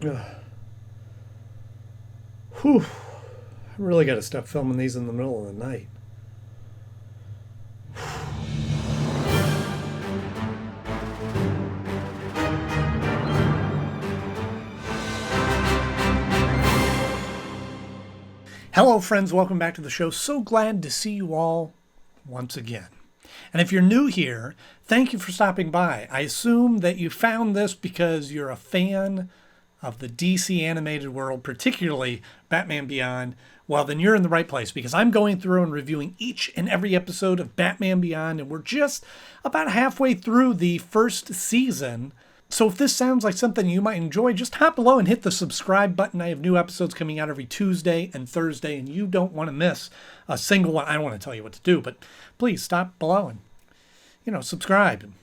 Ugh. Whew. I really got to stop filming these in the middle of the night. Hello, friends. Welcome back to the show. So glad to see you all once again. And if you're new here, thank you for stopping by. I assume that you found this because you're a fan of the DC animated world, particularly Batman Beyond. Well, then you're in the right place, because I'm going through and reviewing each and every episode of Batman Beyond, and we're just about halfway through the first season. So if this sounds like something you might enjoy, just hop below and hit the subscribe button. I have new episodes coming out every Tuesday and Thursday, and you don't want to miss a single one. I don't want to tell you what to do, but please stop below and, subscribe and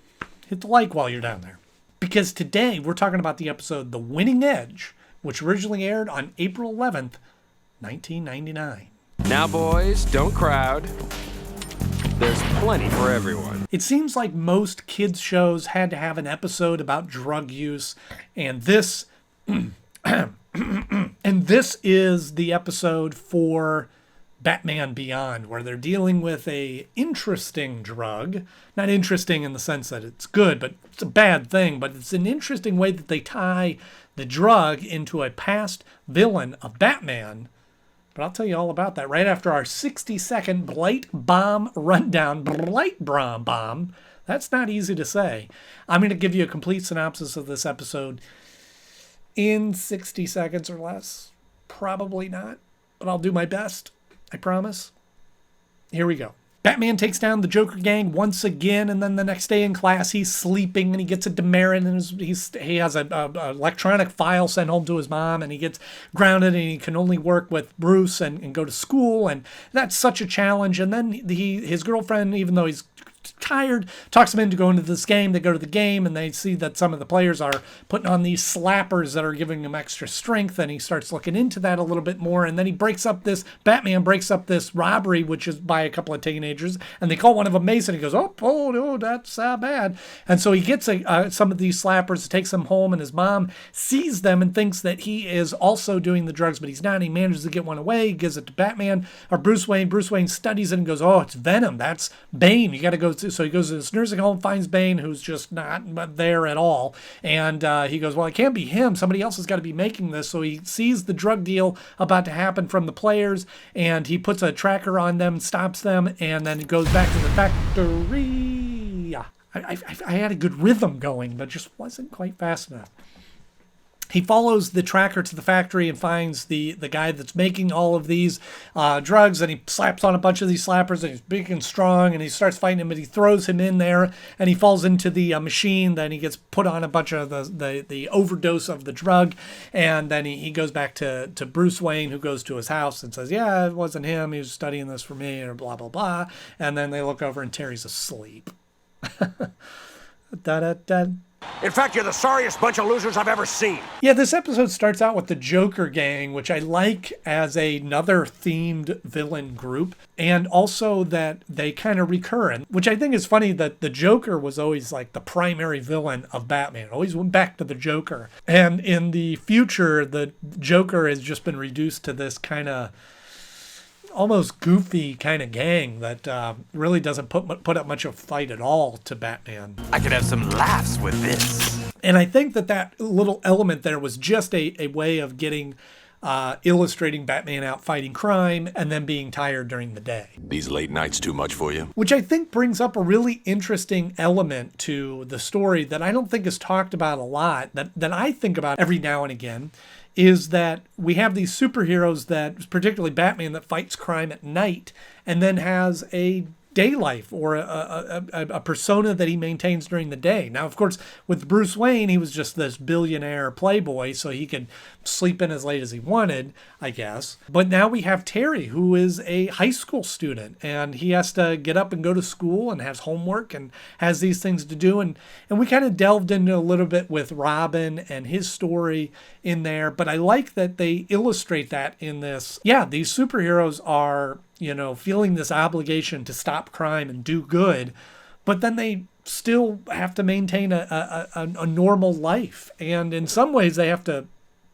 hit the like while you're down there. Because today we're talking about the episode The Winning Edge, which originally aired on April 11th, 1999. Now, boys, don't crowd. There's plenty for everyone. It seems like most kids' shows had to have an episode about drug use, and this is the episode for Batman Beyond, where they're dealing with a interesting drug. Not interesting in the sense that it's good, but it's a bad thing, but it's an interesting way that they tie the drug into a past villain of Batman. But I'll tell you all about that right after our 60-second Blight Bomb rundown. Blight Bomb. That's not easy to say. I'm going to give you a complete synopsis of this episode in 60 seconds or less. Probably not, but I'll do my best. I promise. Here we go. Batman takes down the Joker gang once again, and then the next day in class he's sleeping and he gets a demerit, and he has an electronic file sent home to his mom, and he gets grounded and he can only work with Bruce and go to school, and that's such a challenge. And then his girlfriend, even though he's tired, talks him into going to this game. They go to the game and they see that some of the players are putting on these slappers that are giving him extra strength, and he starts looking into that a little bit more. And then Batman breaks up this robbery, which is by a couple of teenagers, and they call one of them Mason. He goes, oh no, that's bad. And so he gets some of these slappers, takes them home, and his mom sees them and thinks that he is also doing the drugs, but he's not. He manages to get one away. He gives it to Batman or Bruce Wayne. Bruce Wayne studies it and goes, oh, it's Venom. That's Bane. You got to go. So he goes to this nursing home, finds Bane, who's just not there at all. And he goes, well, it can't be him. Somebody else has got to be making this. So he sees the drug deal about to happen from the players, and he puts a tracker on them, stops them, and then goes back to the factory. I had a good rhythm going, but just wasn't quite fast enough. He follows the tracker to the factory and finds the guy that's making all of these drugs, and he slaps on a bunch of these slappers, and he's big and strong, and he starts fighting him, but he throws him in there, and he falls into the machine. Then he gets put on a bunch of the overdose of the drug, and then he goes back to Bruce Wayne, who goes to his house and says, yeah, it wasn't him. He was studying this for me, or blah, blah, blah. And then they look over, and Terry's asleep. Da-da-da. In fact, you're the sorriest bunch of losers I've ever seen. Yeah, this episode starts out with the Joker gang, which I like as another themed villain group, and also that they kind of recur, which I think is funny that the Joker was always like the primary villain of Batman. It always went back to the Joker. And in the future, the Joker has just been reduced to this kind of almost goofy kind of gang that really doesn't put up much of a fight at all to Batman. I could have some laughs with this. And I think that little element there was just a way of getting illustrating Batman out fighting crime and then being tired during the day. These late nights too much for you? Which I think brings up a really interesting element to the story that I don't think is talked about a lot, that I think about every now and again, is that we have these superheroes that, particularly Batman, that fights crime at night and then has a day life or a persona that he maintains during the day. Now, of course, with Bruce Wayne, he was just this billionaire playboy, so he could sleep in as late as he wanted, I guess. But now we have Terry, who is a high school student, and he has to get up and go to school and has homework and has these things to do. And we kind of delved into a little bit with Robin and his story in there, but I like that they illustrate that in this. Yeah, these superheroes are, feeling this obligation to stop crime and do good, but then they still have to maintain a normal life. And in some ways they have to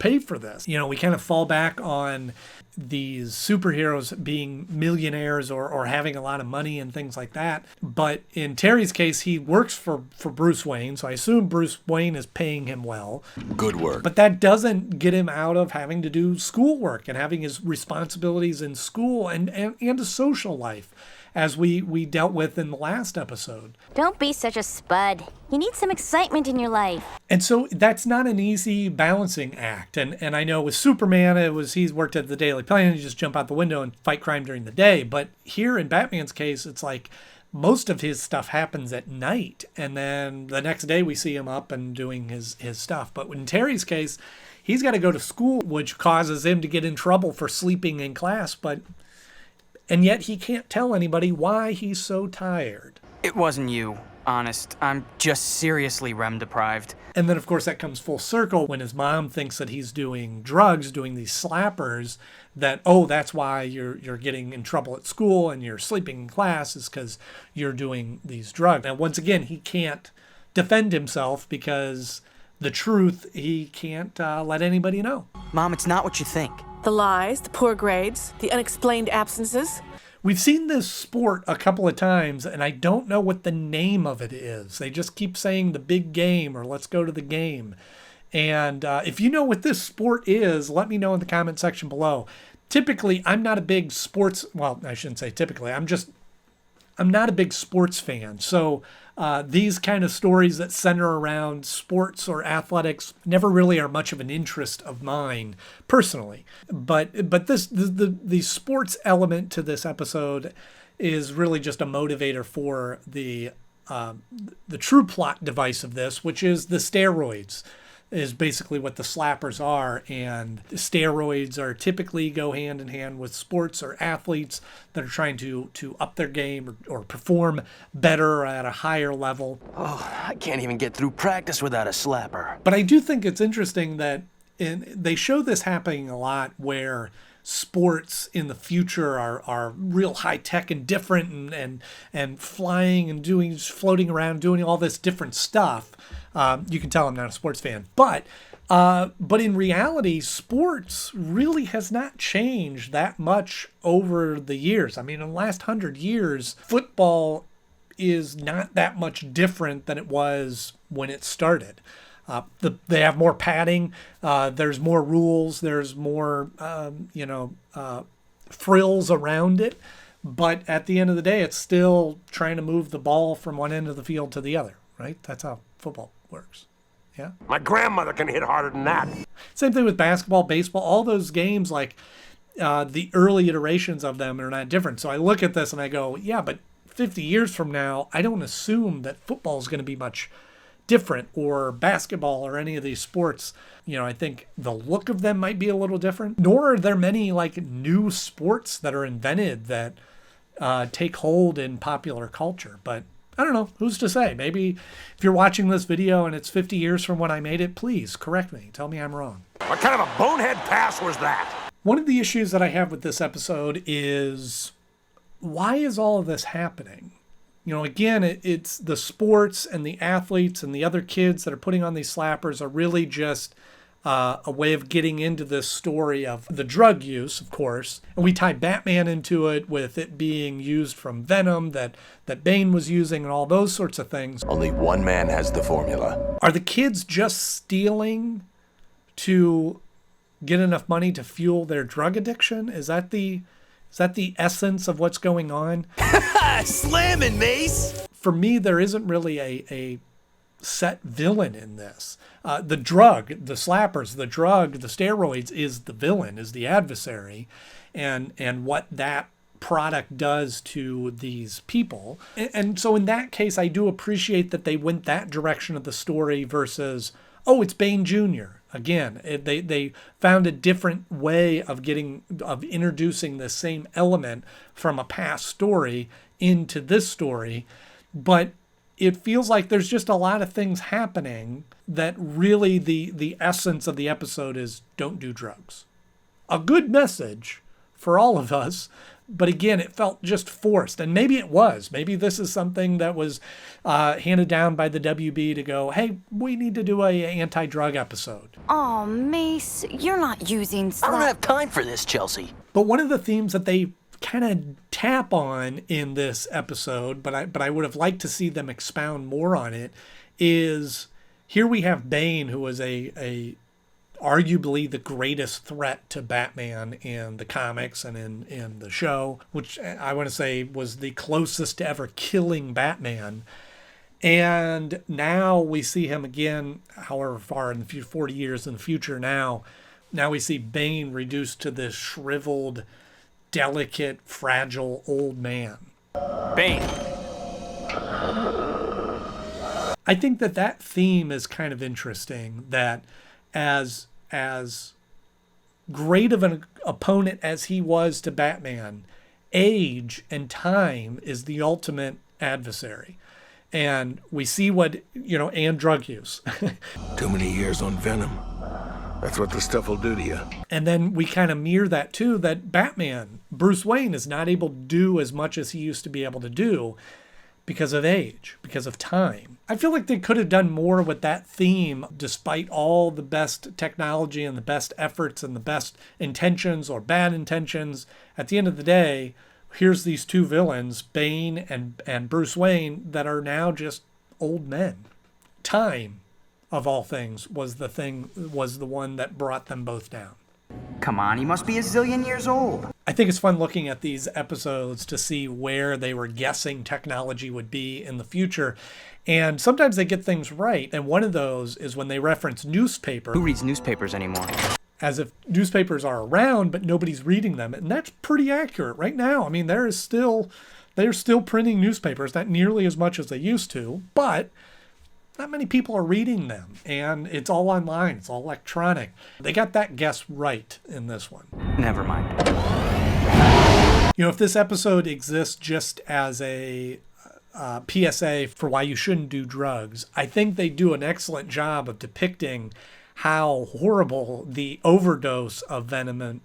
pay for this. You know, we kind of fall back on these superheroes being millionaires or having a lot of money and things like that. But in Terry's case, he works for Bruce Wayne, so I assume Bruce Wayne is paying him well. Good work. But that doesn't get him out of having to do schoolwork and having his responsibilities in school and a social life, as we dealt with in the last episode. Don't be such a spud. You need some excitement in your life. And so that's not an easy balancing act. And I know with Superman, he's worked at the Daily Planet, you just jump out the window and fight crime during the day. But here in Batman's case, it's like most of his stuff happens at night. And then the next day we see him up and doing his stuff. But in Terry's case, he's got to go to school, which causes him to get in trouble for sleeping in class. And yet he can't tell anybody why he's so tired. It wasn't you, honest. I'm just seriously REM deprived. And then, of course, that comes full circle when his mom thinks that he's doing drugs, doing these slappers, that, oh, that's why you're getting in trouble at school and you're sleeping in class is because you're doing these drugs. And once again, he can't defend himself because the truth he can't let anybody know. Mom, it's not what you think. The lies, the poor grades, the unexplained absences. We've seen this sport a couple of times, and I don't know what the name of it is. They just keep saying the big game or let's go to the game. And if you know what this sport is, let me know in the comment section below. Typically, I'm not a big sports, well, I shouldn't say typically. I'm not a big sports fan. So these kind of stories that center around sports or athletics never really are much of an interest of mine personally. But the sports element to this episode is really just a motivator for the true plot device of this, which is the steroids. Is basically what the slappers are, and steroids are typically go hand in hand with sports or athletes that are trying to up their game or perform better at a higher level. Oh, I can't even get through practice without a slapper. But I do think it's interesting that they show this happening a lot where sports in the future are real high tech and different and flying and floating around, doing all this different stuff. You can tell I'm not a sports fan, but in reality, sports really has not changed that much over the years. I mean, in the last 100 years, football is not that much different than it was when it started. They have more padding. There's more rules. There's more, frills around it. But at the end of the day, it's still trying to move the ball from one end of the field to the other, right? That's how football works. Yeah. My grandmother can hit harder than that. Same thing with basketball, baseball, all those games, like the early iterations of them are not different. So I look at this and I go, yeah, but 50 years from now, I don't assume that football is going to be much different, or basketball or any of these sports. You know, I think the look of them might be a little different, nor are there many like new sports that are invented that take hold in popular culture. But I don't know, who's to say? Maybe if you're watching this video and it's 50 years from when I made it, please correct me. Tell me I'm wrong. What kind of a bonehead pass was that? One of the issues that I have with this episode is, why is all of this happening? You know, again, it's the sports and the athletes and the other kids that are putting on these slappers are really just a way of getting into this story of the drug use, of course. And we tie Batman into it with it being used from Venom that Bane was using and all those sorts of things. Only one man has the formula. Are the kids just stealing to get enough money to fuel their drug addiction? Is that the essence of what's going on? Slamming, Mace! For me, there isn't really a set villain in this. The drug, the slappers, the drug, the steroids is the villain, is the adversary, and what that product does to these people. And so in that case, I do appreciate that they went that direction of the story versus, oh, it's Bane Jr. Again, they found a different way of introducing the same element from a past story into this story, but it feels like there's just a lot of things happening that really the essence of the episode is don't do drugs. A good message for all of us, But again, it felt just forced. And maybe it was. Maybe this is something that was handed down by the WB to go, hey, we need to do a anti-drug episode. Oh, Mace, you're not using I don't have time for this, Chelsea. But one of the themes that they kind of tap on in this episode, but I would have liked to see them expound more on it, is here we have Bane, who was a arguably the greatest threat to Batman in the comics and in the show, which I want to say was the closest to ever killing Batman. And now we see him again, however far in the 40 years in the future now we see Bane reduced to this shriveled, delicate, fragile old man. Bane. I think that theme is kind of interesting, that as great of an opponent as he was to Batman, age and time is the ultimate adversary. And we see and drug use. Too many years on Venom. That's what the stuff will do to you. And then we kind of mirror that too, that Batman, Bruce Wayne, is not able to do as much as he used to be able to do because of age, because of time. I feel like they could have done more with that theme, despite all the best technology and the best efforts and the best intentions or bad intentions. At the end of the day, here's these two villains, Bane and Bruce Wayne, that are now just old men. Time, of all things, was the one that brought them both down. Come on, he must be a zillion years old. I think it's fun looking at these episodes to see where they were guessing technology would be in the future. And sometimes they get things right. And one of those is when they reference newspaper. Who reads newspapers anymore? As if newspapers are around, but nobody's reading them. And that's pretty accurate right now. I mean, they're still printing newspapers, not nearly as much as they used to, but not many people are reading them. And it's all online. It's all electronic. They got that guess right in this one. Never mind. If this episode exists just as a PSA for why you shouldn't do drugs, I think they do an excellent job of depicting how horrible the overdose of Venom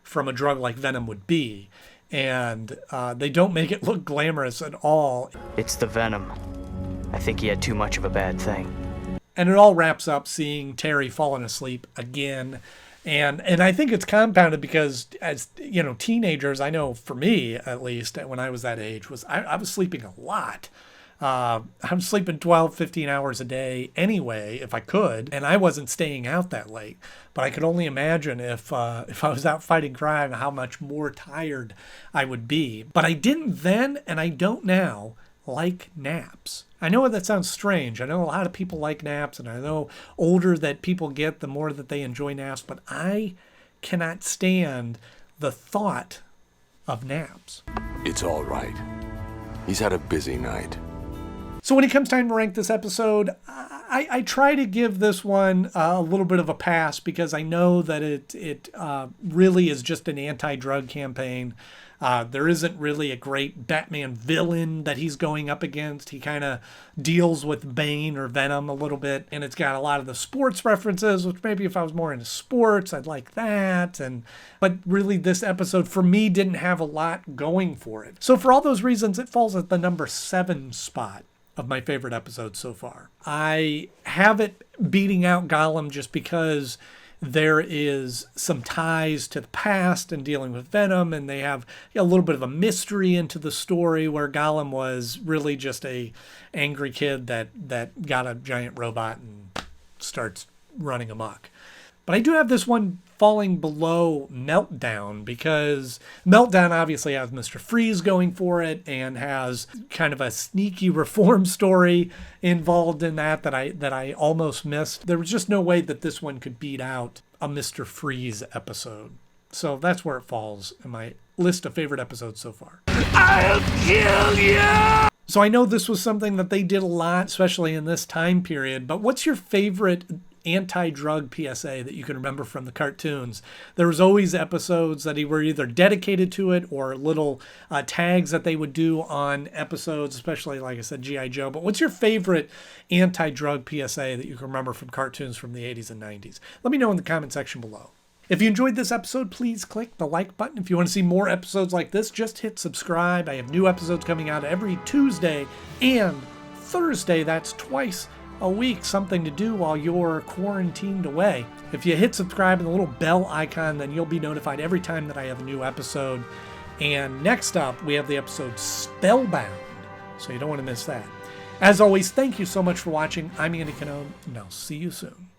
from a drug like Venom would be. And they don't make it look glamorous at all. It's the Venom. I think he had too much of a bad thing. And it all wraps up seeing Terry falling asleep again. And I think it's compounded because, as teenagers, I know for me, at least, when I was that age, I was sleeping a lot. I was sleeping 12, 15 hours a day anyway, if I could, and I wasn't staying out that late. But I could only imagine if I was out fighting crime, how much more tired I would be. But I didn't then, and I don't now, like naps. I know that sounds strange. I know a lot of people like naps, and I know older that people get, the more that they enjoy naps, but I cannot stand the thought of naps. It's all right. He's had a busy night. So when it comes time to rank this episode, I try to give this one a little bit of a pass because I know that it really is just an anti-drug campaign. There isn't really a great Batman villain that he's going up against. He kind of deals with Bane or Venom a little bit, and it's got a lot of the sports references, which maybe if I was more into sports, I'd like that. But really, this episode, for me, didn't have a lot going for it. So for all those reasons, it falls at the number 7 spot of my favorite episodes so far. I have it beating out Gollum just because there is some ties to the past and dealing with Venom, and they have a little bit of a mystery into the story where Gollum was really just a angry kid that got a giant robot and starts running amok. But I do have this one falling below Meltdown because Meltdown obviously has Mr. Freeze going for it and has kind of a sneaky reform story involved in that I almost missed. There was just no way that this one could beat out a Mr. Freeze episode. So that's where it falls in my list of favorite episodes so far. I'll kill you! So I know this was something that they did a lot, especially in this time period, but what's your favorite anti-drug PSA that you can remember from the cartoons? There was always episodes that were either dedicated to it or little tags that they would do on episodes, especially, like I said, G.I. Joe. But what's your favorite anti-drug PSA that you can remember from cartoons from the 80s and 90s? Let me know in the comment section below. If you enjoyed this episode, please click the like button. If you want to see more episodes like this, just hit subscribe. I have new episodes coming out every Tuesday and Thursday. That's twice a week, something to do while you're quarantined away. If you hit subscribe and the little bell icon, then you'll be notified every time that I have a new episode. And next up, we have the episode Spellbound, so you don't want to miss that. As always, thank you so much for watching. I'm Andy Knode, and I'll see you soon.